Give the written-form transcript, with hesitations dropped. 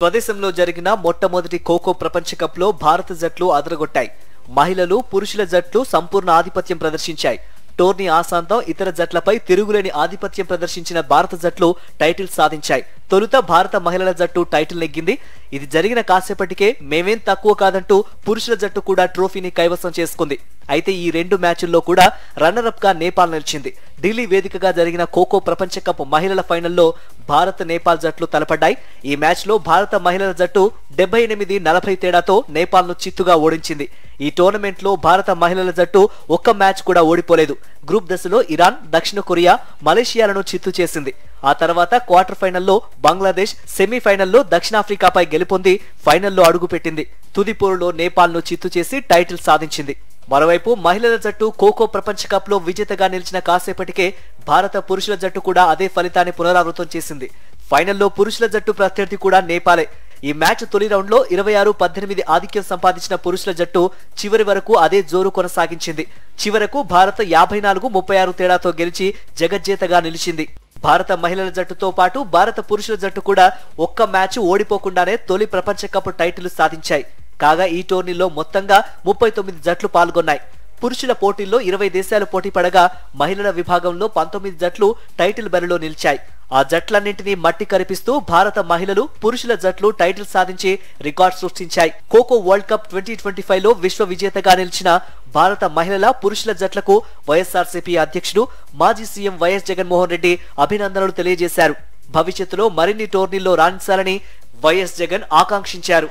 స్వదేశంలో జరిగిన మొట్టమొదటి ఖోఖో ప్రపంచ కప్లో భారత జట్లు అదరగొట్టాయి. మహిళలు, పురుషుల జట్లు సంపూర్ణ ఆధిపత్యం ప్రదర్శించాయి. టోర్నీ ఆసాంతం ఇతర జట్లపై తిరుగులేని ఆధిపత్యం ప్రదర్శించిన భారత జట్లు టైటిల్ సాధించాయి. తొలుత భారత మహిళల జట్టు టైటిల్ నెగ్గింది. ఇది జరిగిన కాసేపటికే మేమేం తక్కువ కాదంటూ పురుషుల జట్టు కూడా ట్రోఫీని కైవసం చేసుకుంది. అయితే ఈ రెండు మ్యాచుల్లో కూడా రన్నరప్ గా నేపాల్ నిలిచింది. ఢిల్లీ వేదికగా జరిగిన ఖోఖో ప్రపంచ కప్ మహిళల ఫైనల్లో భారత్, నేపాల్ జట్లు తలపడ్డాయి. ఈ మ్యాచ్ లో భారత మహిళల జట్టు 78-40 తేడాతో నేపాల్ ను చిత్తుగా ఓడించింది. ఈ టోర్నమెంట్ లో భారత మహిళల జట్టు ఒక్క మ్యాచ్ కూడా ఓడిపోలేదు. గ్రూప్ దశలో ఇరాన్, దక్షిణ కొరియా, మలేషియాలను చిత్తు చేసింది. ఆ తర్వాత క్వార్టర్ ఫైనల్లో బంగ్లాదేశ్, సెమీఫైనల్లో దక్షిణాఫ్రికాపై గెలుపొంది ఫైనల్లో అడుగుపెట్టింది. తుది పోరులో నేపాల్ ను చిత్తు చేసి టైటిల్ సాధించింది. మరోవైపు మహిళల జట్టు ఖోఖో ప్రపంచ కప్ లో విజేతగా నిలిచిన కాసేపటికే భారత పురుషుల జట్టు కూడా అదే ఫలితాన్ని పునరావృతం చేసింది. ఫైనల్లో పురుషుల జట్టు ప్రత్యర్థి కూడా నేపాలే. ఈ మ్యాచ్ తొలి రౌండ్ లో 26-18 ఆధిక్యం సంపాదించిన పురుషుల జట్టు చివరి వరకు అదే జోరు కొనసాగించింది. చివరకు భారత్ 54-36 తేడాతో గెలిచి జగజ్జేతగా నిలిచింది. భారత మహిళల జట్టుతో పాటు భారత పురుషుల జట్టు కూడా ఒక్క మ్యాచ్ ఓడిపోకుండానే తొలి ప్రపంచ కప్ టైటిల్ సాధించాయి. కాగా ఈ టోర్నీలో మొత్తంగా 39 జట్లు పాల్గొన్నాయి. పురుషుల పోటీల్లో 20 దేశాలు పోటీ పడగా మహిళల విభాగంలో 19 జట్లు టైటిల్ బరిలో నిలిచాయి. ఆ జట్లన్నింటినీ మట్టి కరిపిస్తూ భారత మహిళలు, పురుషుల జట్లు టైటిల్ సాధించి రికార్డ్ సృష్టించాయి. ఖోఖో వరల్డ్ కప్ 2025లో విశ్వ విజేతగా నిలిచిన భారత మహిళల, పురుషుల జట్లకు వైఎస్ఆర్సీపీ అధ్యక్షుడు, మాజీ సీఎం వైఎస్ జగన్మోహన్ రెడ్డి అభినందనలు తెలియజేశారు. భవిష్యత్తులో మరిన్ని టోర్నీల్లో రాణించాలని వైఎస్ జగన్ ఆకాంక్షించారు.